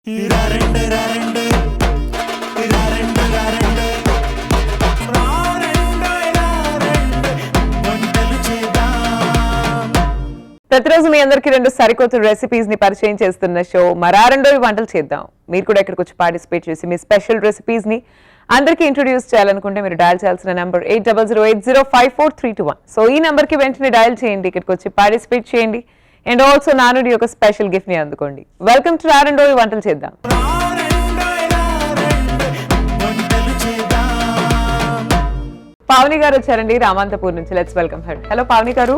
ప్రతిరోజు మీ అందరికి రెండు సరికొత్త రెసిపీస్ ని పరిచయం చేస్తున్న షో మరారెండో వంటలు చేద్దాం. మీరు కూడా ఇక్కడికి వచ్చి పార్టిసిపేట్ చేసి మీ స్పెషల్ రెసిపీస్ ని అందరికి ఇంట్రొడ్యూస్ చేయాలనుకుంటే మీరు డయల్ చేయాల్సిన నంబర్ 8008054321. సో ఈ నంబర్ కి వెంటనే డయల్ చేయండి, ఇక్కడికి వచ్చి పార్టిసిపేట్ చేయండి అండ్ ఆల్సో నానుడి యొక్క స్పెషల్ గిఫ్ట్ ని అందుకోండి. వెల్కమ్ టు రారెండో వంటలు చేద్దాం. పావని గారు వచ్చారండి రామాంతపూర్ నుంచి. Let's welcome her. Hello Pavani గారు.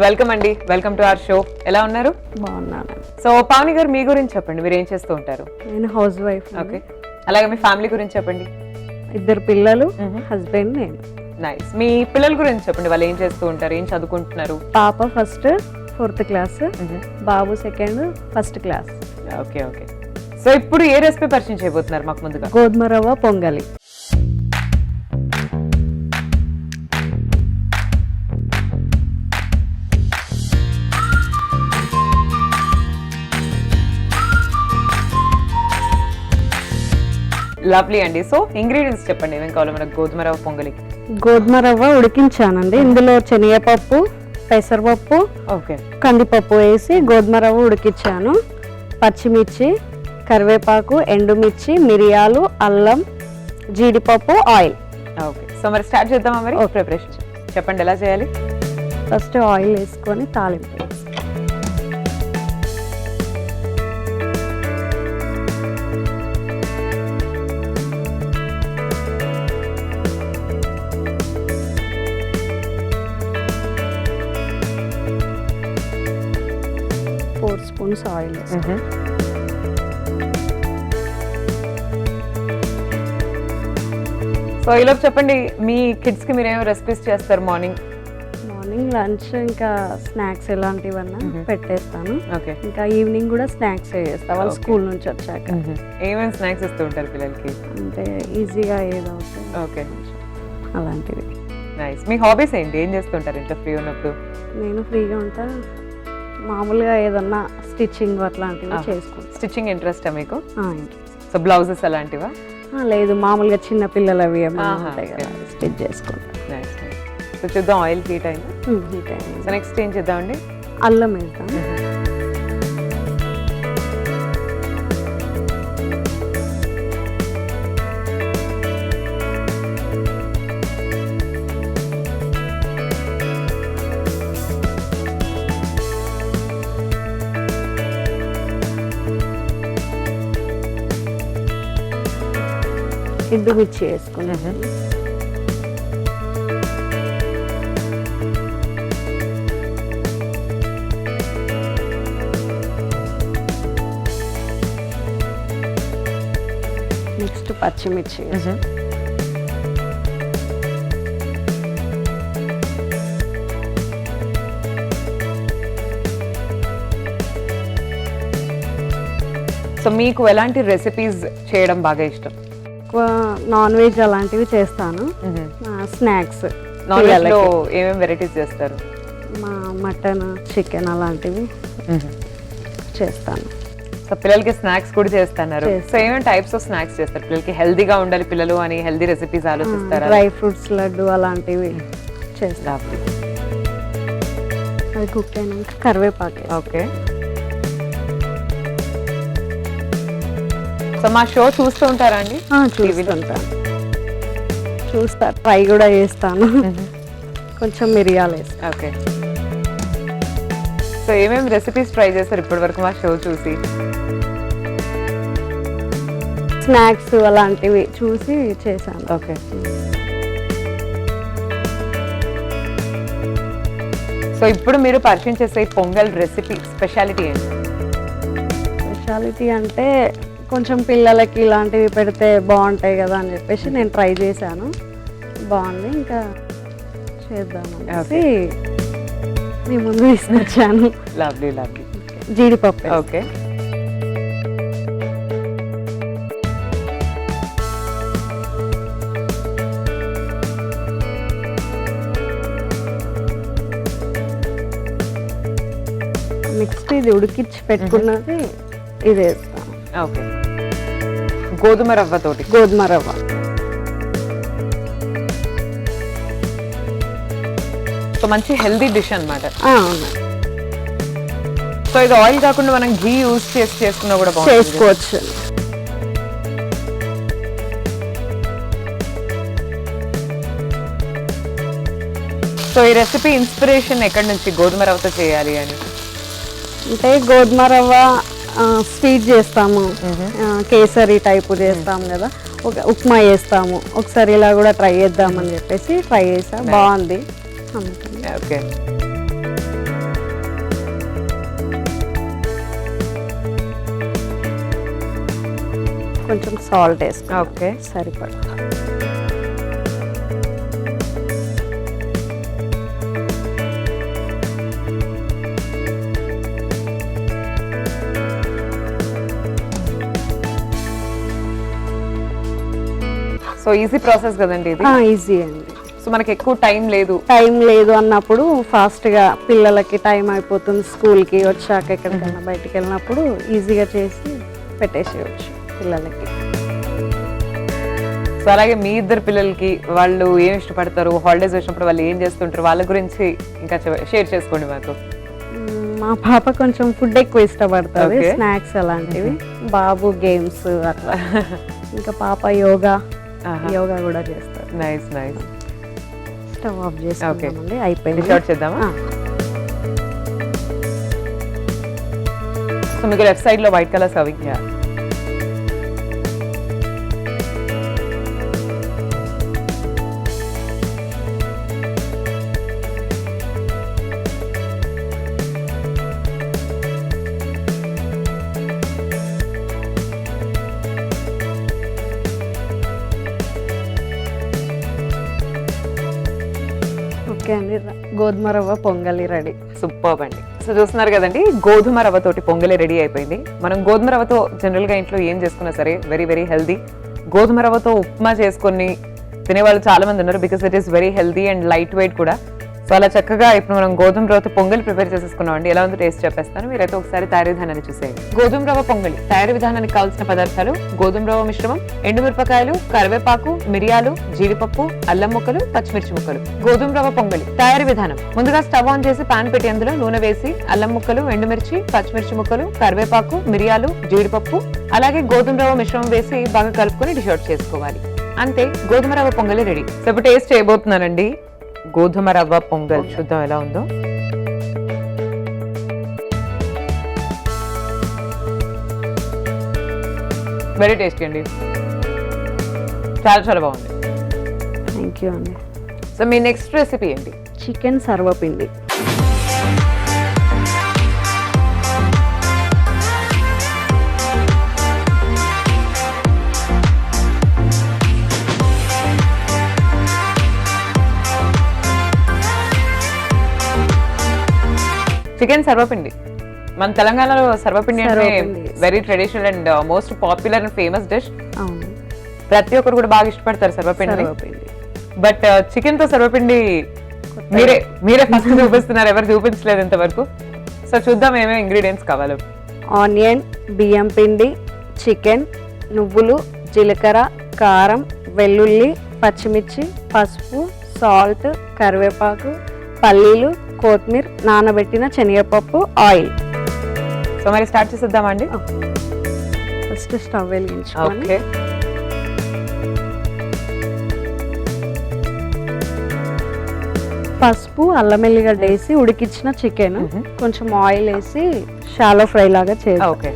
వెల్కమ్ అండి, వెల్కమ్ టు అవర్ షో. ఎలా ఉన్నారు? బాగున్నాను. సో పావని గారు మీ గురించి చెప్పండి, మీరు ఏం చేస్తూ ఉంటారు? నేను హౌస్ వైఫ్. ఓకే, అలాగే మీ ఫ్యామిలీ గురించి చెప్పండి. 2 పిల్లలు, హస్బెండ్, నేను. నైస్. మీ పిల్లల గురించి చెప్పండి, వాళ్ళు ఏం చేస్తూ ఉంటారు, ఏం చదువుకుంటున్నారు? పాప ఫస్ట్ 4th క్లాస్, బాబు second 1st class. Okay okay. So ఇప్పుడు ఏ రెసిపీ పరిచయం చేయబోతున్నారు మాకు ముందుగా? గోధుమ రవ్వ పొంగలి. లవ్లీ అండి. సో ఇంగ్రీడియంట్స్ చెప్పండి, ఏమేం కావాలో మనకు గోధుమ రవ్వ పొంగలికి? గోధుమ రవ్వ ఉడికించానండి. ఇందులో శనగపప్పు, పెసరపప్పు, ఓకే, కందిపప్పు వేసి గోధుమ రవ్వ ఉడికించాను. పచ్చిమిర్చి, కరివేపాకు, ఎండుమిర్చి, మిరియాలు, అల్లం, జీడిపప్పు, ఆయిల్. ఓకే. సో మరి స్టార్ట్ చేద్దామా? మరి ప్రిపరేషన్ చెప్పండి, ఎలా చేయాలి? ఫస్ట్ ఆయిల్ వేసుకొని తాలింపు. Spoons oil. సో ఈలోపు చెప్పండి, మీ కిడ్స్ కి మీరు ఏమో రెసిపీస్ చేస్తారు? మార్నింగ్ లంచ్, ఇంకా స్నాక్స్ ఇలాంటివన్నా పెట్టేస్తాను. ఓకే. ఇంకా ఈవినింగ్ కూడా స్నాక్స్ చేస్తాను వాళ్ళ స్కూల్ నుంచి వచ్చాక. ఏమేమి స్నాక్స్ ఇస్తూ ఉంటారు పిల్లలకి? అంటే ఈజీగా ఏదో ఓకే, అలాంటివి. నైస్. మీ హాబీస్ ఏంటి, ఏం చేస్తుంటారు ఇంట్లో ఫ్రీ ఉన్నప్పుడు? నేను ఫ్రీగా ఉంటా, మామూలుగా ఏదన్నా స్టిచ్చింగ్ అట్లాంటివి చేసుకుంటాను. స్టిచ్చింగ్ ఇంట్రెస్టా మీకు? ఇంట్రెస్ట్. సో బ్లౌజెస్ అలాంటివా? లేదు, మామూలుగా చిన్న పిల్లలవి ఉంటాయి కదా, స్టిచ్ చేసుకుంటాను. నైస్. సో చూద్దాం, ఆయిల్ హీట్ అయింది. హీట్ అయింది. సో నెక్స్ట్ ఏం చేద్దామండి? అల్లం వేద్దాం. ఎండుమిర్చి వేసుకున్నాను. నెక్స్ట్ పచ్చిమిర్చి. సో మీకు ఎలాంటి రెసిపీస్ చేయడం బాగా ఇష్టం? ఎక్కువ నాన్ వెజ్ అలాంటివి చేస్తాను. స్నాక్స్ నాన్ వెజ్ లో ఏమేమి వెరైటీస్ చేస్తారు? మటన్, చికెన్ అలాంటివి చేస్తాను. సో పిల్లలకి స్నాక్స్ కూడా చేస్తున్నారు. సో ఏమేమి టైప్స్ ఆఫ్ స్నాక్స్ చేస్తారు? పిల్లలకి హెల్దీగా ఉండాలి పిల్లలు అని హెల్దీ రెసిపీస్ ఆలోచిస్తారా? డ్రై ఫ్రూట్స్ లడ్డు అలాంటివి చేస్తాను. అది కుక్ అయినాక కరివేపాకు. ఓకే. సో మా షో చూస్తూ ఉంటారా అండి? చూస్తా, ట్రై కూడా చేస్తాను. కొంచెం మిరియాలు వేస్తాను. ఓకే. సో ఏమేమి రెసిపీస్ ట్రై చేస్తారు ఇప్పటి వరకు మా షో చూసి? స్నాక్స్ అలాంటివి చూసి చేశాను. ఓకే. సో ఇప్పుడు మీరు పరిచయం చేసే పొంగల్ రెసిపీ స్పెషాలిటీ ఏంటి? స్పెషాలిటీ అంటే కొంచెం పిల్లలకి ఇలాంటివి పెడితే బాగుంటాయి కదా అని చెప్పేసి నేను ట్రై చేశాను. బాగుంది, ఇంకా చేద్దామని మీ ముందు తీసుకొచ్చాను. Lovely lovely. జీడిపప్పు. ఓకే. నెక్స్ట్ ఇది ఉడికించి పెట్టుకున్నది ఇది వేస్తాం. ఓకే, గోధుమ రవ్వతోటి. గోధుమ రవ్వ. సో మంచి హెల్దీ డిష్ అన్నమాట. అవును, సో ఇది ఆయిల్ కాకుండా మనం ఘీ యూజ్ చేసి చేసుకున్నా కూడా బాగుంటుంది. చేసుకోవచ్చు. సో ఈ రెసిపీ ఇన్స్పిరేషన్ ఎక్కడి నుంచి గోధుమ రవ్వతో చేయాలి అని? అంటే గోధుమ రవ్వ స్వీట్ చేస్తాము, కేసరి టైపు చేస్తాము కదా, ఉప్మా చేస్తాము. ఒకసారి ఇలా కూడా ట్రై చేద్దామని చెప్పేసి ట్రై చేసా, బాగుంది. ఓకే, కొంచెం సాల్ట్ వేస్తాం. ఓకే, సరిపడా. సో ఈజీ ప్రాసెస్ కదండి ఇది. ఈజీ అండి. సో మనకి ఎక్కువ టైం లేదు అన్నప్పుడు ఫాస్ట్గా పిల్లలకి టైం అయిపోతుంది, స్కూల్కి వచ్చాక ఎక్కడికైనా బయటికి వెళ్ళినప్పుడు ఈజీగా చేసి పెట్టేసేయచ్చు పిల్లలకి. సో అలాగే మీ ఇద్దరు పిల్లలకి వాళ్ళు ఏం ఇష్టపడతారు, హాలిడేస్ వచ్చినప్పుడు వాళ్ళు ఏం చేస్తుంటారు, వాళ్ళ గురించి ఇంకా షేర్ చేసుకోండి మాకు. మా పాప కొంచెం ఫుడ్ ఎక్కువ ఇష్టపడుతుంది, Okay. స్నాక్స్ అలాంటివి. బాబు గేమ్స్ అట్లా. ఇంకా పాప యోగా కూడా చేస్తారు. Nice nice. స్టవ్ ఆఫ్ చేసుకుంటామండి, అయిపోయింది. షార్ట్ చేద్దామా? సో మీకు లెఫ్ట్ సైడ్ లో వైట్ కలర్ సర్వింగ్. ఓకే అండి, గోధుమ రవ్వ పొంగలి రెడీ. సూపర్ అండి. సో చూస్తున్నారు కదండి, గోధుమ రవ్వతోటి పొంగలి రెడీ అయిపోయింది. మనం గోధుమ రవ్వతో జనరల్ గా ఇంట్లో ఏం చేసుకున్నా సరే వెరీ వెరీ హెల్దీ. గోధుమ రవ్వతో ఉప్మా చేసుకొని తినేవాళ్ళు చాలా మంది ఉన్నారు, because it is very healthy and light weight కూడా. సో అలా చక్కగా ఇప్పుడు మనం గోధుమ రవ్వతో పొంగలి ప్రిపేర్ చేసేసుకున్నాం అండి. ఎలా ఉందో టేస్ట్ చెప్పేస్తాను, మీరైతే ఒకసారి తయారీ విధానాన్ని చూసేయండి. గోధుమ రవ్వ పొంగలి తయారీ విధానానికి కావాల్సిన పదార్థాలు: గోధుమ రవ్వ మిశ్రమం, ఎండుమిరపకాయలు, కరివేపాకు, మిరియాలు, జీడిపప్పు, అల్లం ముక్కలు, పచ్చిమిర్చి ముక్కలు. గోధుమ రవ్వ పొంగలి తయారీ విధానం: ముందుగా స్టవ్ ఆన్ చేసి పాన్ పెట్టి అందులో నూనె వేసి అల్లం ముక్కలు, ఎండుమిర్చి, పచ్చిమిర్చి ముక్కలు, కరివేపాకు, మిరియాలు, జీడిపప్పు అలాగే గోధుమ రవ్వ మిశ్రమం వేసి బాగా కలుపుకొని డిష్ అవుట్ చేసుకోవాలి. అంతే, గోధుమ రవ్వ పొంగలి రెడీ. సో ఇప్పుడు టేస్ట్ చేయబోతున్నానండి గోధుమ రవ్వ పొంగల్. చూద్దాం ఎలా ఉందో. వెరీ టేస్టీ అండి, చాలా చాలా బాగుంది. థ్యాంక్ యూ అండి. సో మీ నెక్స్ట్ రెసిపీ ఏంటి? చికెన్ సర్వపిండి. చికెన్ సర్వపిండి. మన తెలంగాణలో సర్వపిండి అంటే sarvapindi. Very traditional and most popular and famous dish. అవును, ప్రతి ఒక్కరు కూడా బాగా ఇష్టపడతారు సర్వపిండి. సర్వపిండి. బట్ చికెన్ తో సర్వపిండి మీరే ఫస్ట్ చూపిస్తున్నారు, ఎవరు చూపించలేదు ఇంతవరకు. సో చూద్దాం ఏమేమి ఇంగ్రీడియంట్స్ కావాలో. ఆనియన్, బియ్యం పిండి, చికెన్, నువ్వులు, జీలకర్ర, కారం, వెల్లుల్లి, పచ్చిమిర్చి, పసుపు, సాల్ట్, కరివేపాకు, పల్లీలు, కొత్తిమీర, నానబెట్టిన శనగపప్పు, ఆయిల్. సో మరి స్టార్ట్ చేసేద్దామా అండి? ఫస్ట్ స్టవ్ వెలిగించుకొని ఓకే. పసుపు, అల్లం ఎల్లిగడ్డ వేసి ఉడికించిన చికెన్, కొంచెం ఆయిల్ వేసి షాలో ఫ్రై లాగా చేయాలి. ఓకే.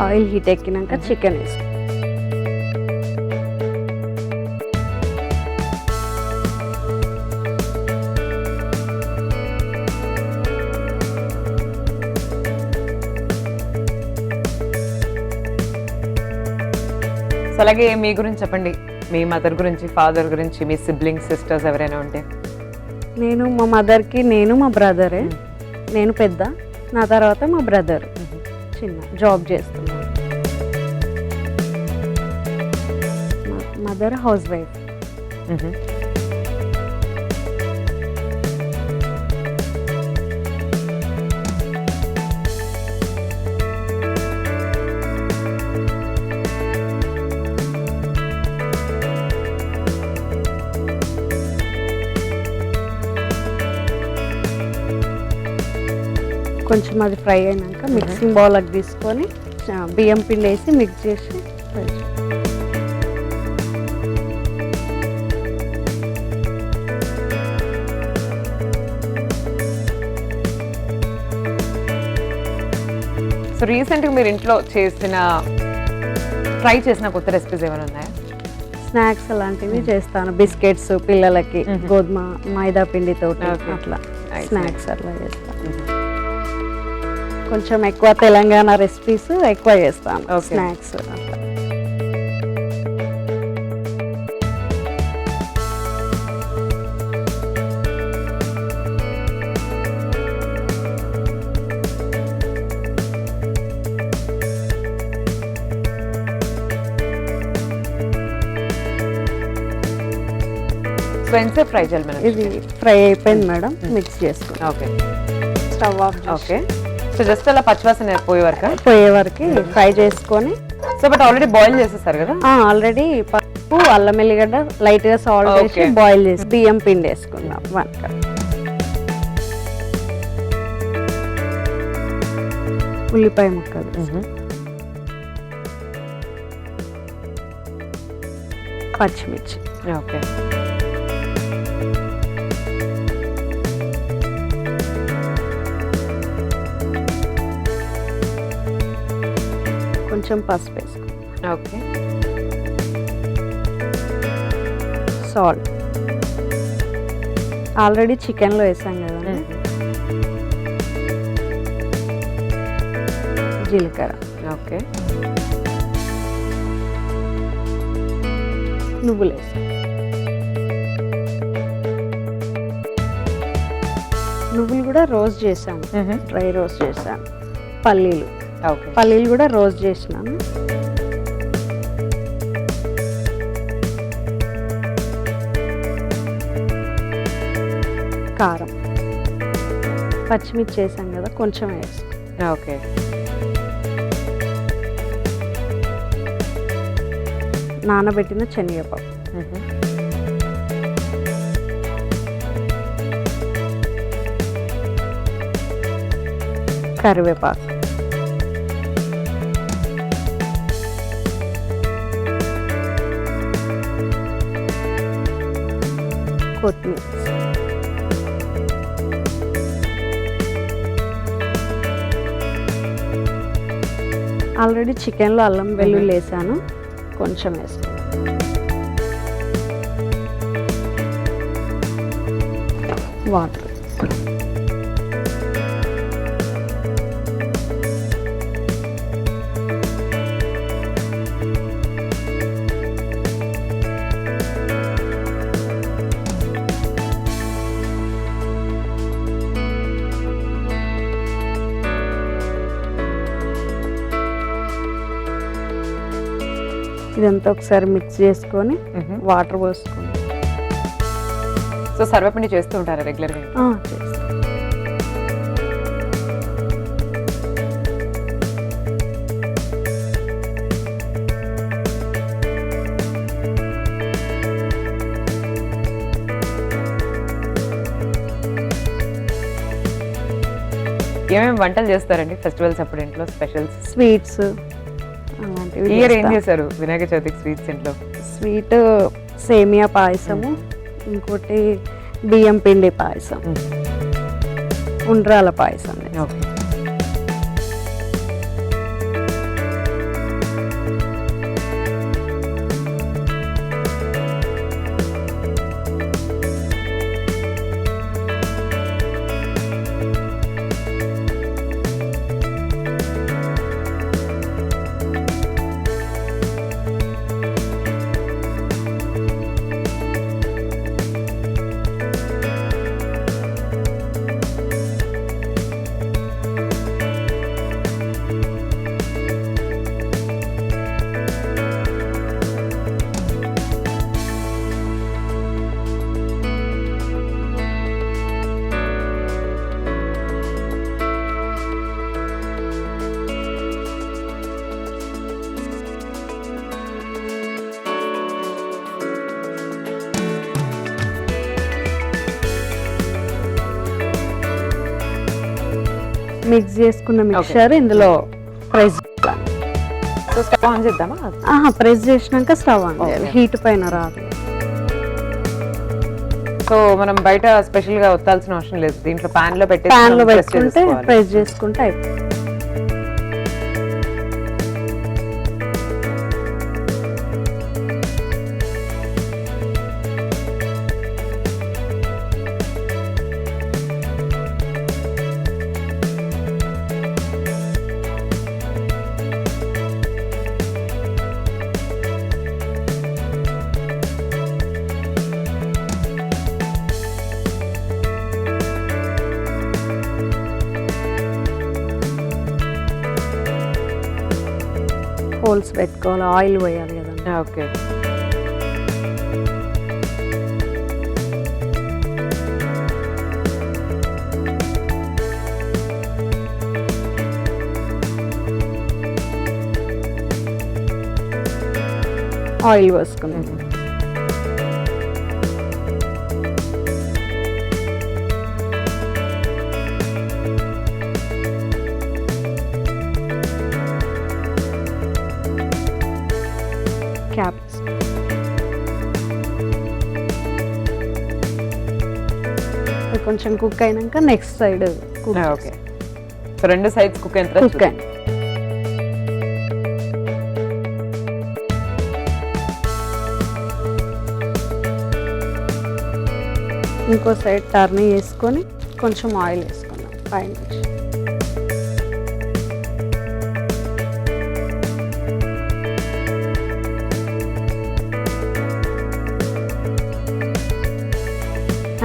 ఆయిల్ హీట్ ఎక్కినాక చికెన్ వేసి అలాగే మీ గురించి చెప్పండి, మీ మదర్ గురించి, ఫాదర్ గురించి, మీ సిబ్లింగ్స్, సిస్టర్స్ ఎవరైనా ఉంటే. నేను మా మదర్కి, నేను మా బ్రదరే. నేను పెద్ద, నా తర్వాత మా బ్రదర్ చిన్న జాబ్ చేస్తున్నాను. Mother house wife. కొంచెం అది ఫ్రై అయినాక మిక్సింగ్ బౌల్కి తీసుకొని బియ్యం పిండి వేసి మిక్స్ చేసి fry చేయాలి. సో రీసెంట్గా మీరు ఇంట్లో ట్రై చేసిన కొత్త రెసిపీస్ ఏమైనా ఉన్నాయా? స్నాక్స్ అలాంటివి చేస్తాను. బిస్కెట్స్ పిల్లలకి గోధుమ మైదా పిండితో Okay. అట్లా Nice, స్నాక్స్ అట్లా చేస్తాను. కొంచెం ఎక్కువ తెలంగాణ రెసిపీస్ ఎక్కువ చేస్తాను. Okay. స్నాక్స్ అట్లా. సో ఎంతసేపు ఫ్రై చేయాలి మనం? ఇది ఫ్రై అయిపోయింది మేడం. మిక్స్ చేసుకుని okay stove off okay. So just అలా పచ్చివాసన పోయే వరకు పోయే వరకు ఫ్రై చేసుకొని సో బట్ ఆల్రెడీ బాయిల్ చేసేస్తారు కదా? ఆల్రెడీ పప్పు అల్లం ఎల్లిగడ్డ లైట్ గా సాల్ట్ వేసి Okay. బాయిల్ చేసి బియ్యం పిండి వేసుకుందాం 1 కప్. ఉల్లిపాయ ముక్కలు, పచ్చిమిర్చి, ఓకే కొంచెం పసుపు వేసుకుందాం, ఓకే సాల్ట్. ఆల్రెడీ చికెన్లో వేసాం కదా, జీలకర్ర, ఓకే నువ్వులు వేసాం. నువ్వులు కూడా రోస్ట్ చేశాను, డ్రై రోస్ట్ చేశాను. పల్లీలు ఓకే పల్లీలు కూడా రోస్ట్ చేసినాను. కారం, పచ్చిమిర్చి వేసాం కదా కొంచెం వేసుకో. ఓకే నానబెట్టిన శనగపప్పు, కరివేపాకు, కొత్తిమీర, ఆల్రెడీ చికెన్లో అల్లం వెల్లుల్లి వేసాను, కొంచెం వేసుకో. వాటర్, ఇదంతా ఒకసారి మిక్స్ చేసుకొని వాటర్ పోసుకొని సో సర్వపిండి చేస్తూ ఉంటారా రెగ్యులర్గా? చేస్తాం. ఏమేమి వంటలు చేస్తారండి ఫెస్టివల్స్ అప్పుడు ఇంట్లో స్పెషల్స్? స్వీట్స్ అలాంటివి ఇయర్ ఏం చేస్తాం. చేశారు వినాయక చవితికి స్వీట్స్ ఇంట్లో? స్వీట్ సేమియా పాయసము, ఇంకోటి బియ్యం పిండి పాయసం, ఉండ్రాల పాయసం. ఓకే మిక్స్ చేసుకున్న మిక్చర్ ఇందులో ప్రెస్ చేయాలి. సో స్టవ్ ఆన్ చేద్దామా? ప్రెస్ చేసినాక స్టవ్ ఆన్ చేయాలి, హీట్ పైన రాదు. సో మనం బయట స్పెషల్ గా ఒత్తాల్సిన అవసరం లేదు, దీంట్లో పాన్ లో పెట్టి ప్యాన్ లో పెట్టుకుంటే ప్రెస్ చేసుకుంటే అయిపోతుంది. హోల్స్ పెట్టుకోవాలి, ఆయిల్ పోయాలి కదండి. ఓకే. ఆయిల్ పోసుకున్నాం. క్యాప్స్ కొంచెం కుక్ అయినాక నెక్స్ట్ సైడ్ ఓకే. సో రెండు సైడ్స్ కుక్ అయిన కుక్ అయిన ఇంకో సైడ్ టర్న్ చేసుకొని కొంచెం ఆయిల్ వేసుకున్నాం పైన.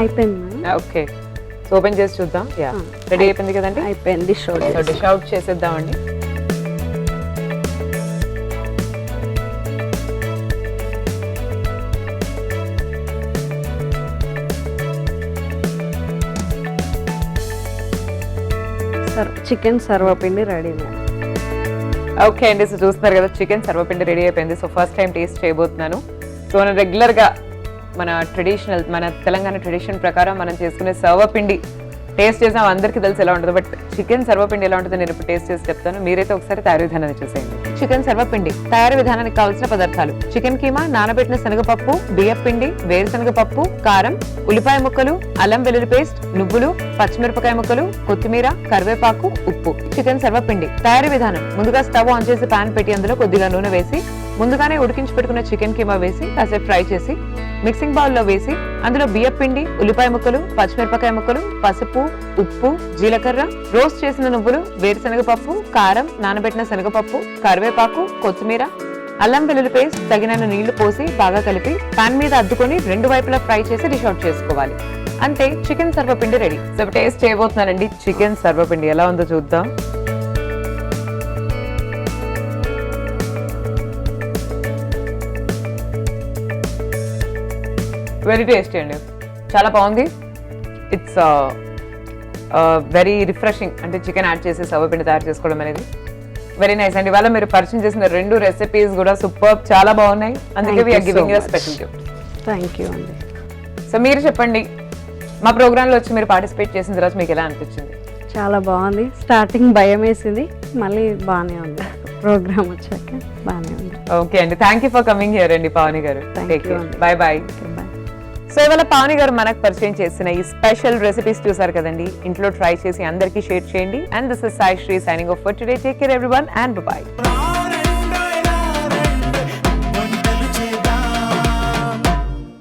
అయిపోయింది. ఓకే. సో ఓపెన్ చేసి చూద్దాం. యా, రెడీ అయిపోయింది కదండి. అయిపోయింది. డిష్ అవుట్ చేసేద్దామండి. Chicken sarvapindi ready. ఓకే అండి, సో చూస్తున్నారు కదా చికెన్ సర్వపిండి రెడీ అయిపోయింది. సో ఫస్ట్ టైం టేస్ట్ చేయబోతున్నాను. సో నేను రెగ్యులర్గా మన ట్రెడిషనల్, మన తెలంగాణ ట్రెడిషన్ ప్రకారం మనం చేసుకునే సర్వపిండి టేస్ట్ చేసాం, అందరికీ తెలిసి ఎలా ఉంటుంది. బట్ చికెన్ సర్వపిండి ఎలా ఉంటుందో నేను ఇప్పుడు టేస్ట్ చేసి చెప్తాను. మీరైతే ఒకసారి తయారీ విధానాన్ని చూసేయండి. చికెన్ సర్వపిండి తయారీ విధానానికి కావాల్సిన పదార్థాలు: చికెన్ కీమా, నానబెట్టిన శనగపప్పు, బియ్యపిండి, వేరుశనగ పప్పు, కారం, ఉల్లిపాయ ముక్కలు, అల్లం వెల్లుల్లి పేస్ట్, నువ్వులు, పచ్చిమిరపకాయ ముక్కలు, కొత్తిమీర, కరివేపాకు, ఉప్పు. చికెన్ సర్వపిండి తయారీ విధానం: ముందుగా స్టవ్ ఆన్ చేసి పాన్ పెట్టి అందులో కొద్దిగా నూనె వేసి ముందుగానే ఉడికించి పెట్టుకున్న చికెన్ కీమా వేసి కాసేపు ఫ్రై చేసి మిక్సింగ్ బౌల్ లో వేసి అందులో బియ్యపిండి, ఉల్లిపాయ ముక్కలు, పచ్చిమిరపకాయ ముక్కలు, పసుపు, ఉప్పు, జీలకర్ర, రోస్ట్ చేసిన నువ్వులు, వేరుశనగ పప్పు, కారం, నానబెట్టిన శనగపప్పు, కరివేపాకు, కొత్తిమీర, అల్లం వెల్లుల్లి పేస్ట్, తగినన్ని నీళ్లు పోసి బాగా కలిపి పాన్ మీద అద్దుకొని రెండు వైపులా ఫ్రై చేసి డిష్ అవుట్ చేసుకోవాలి. అంతే, chicken sarvapindi ready. So taste చేయబోతున్నానండి chicken సర్వపిండి. ఎలా ఉందో చూద్దాం. వెరీ టేస్టీ అండి, చాలా బాగుంది. It's very refreshing. అంటే చికెన్ యాడ్ చేసి సర్వపిండి తయారు చేసుకోవడం అనేది వెరీ నైస్ అండి. ఇవాళ మీరు పరిచయం చేసిన రెండు రెసిపీస్ కూడా సూపర్, చాలా బాగున్నాయి. అందుకే we are giving you special gift. Thank you అండి. సో మీరు చెప్పండి, మా ప్రోగ్రాంలో వచ్చి మీరు పార్టిసిపేట్ చేసిన తర్వాత మీకు ఎలా అనిపించింది? చాలా బాగుంది. స్టార్టింగ్ భయం వేసింది, మళ్ళీ బాగానే ఉంది. ప్రోగ్రామ్ వచ్చాక బాగానే ఉంది. ఓకే అండి, thank you for coming here అండి పావని గారు. Bye bye. బాయ్. సో ఇవాళ పావని గారు మనకు పరిచయం చేసిన ఈ స్పెషల్ రెసిపీస్ చూసారు కదండి. ఇంట్లో ట్రై చేసి అందరికీ షేర్ చేయండి. And this is Sai Sri signing off for today. Take care everyone and by.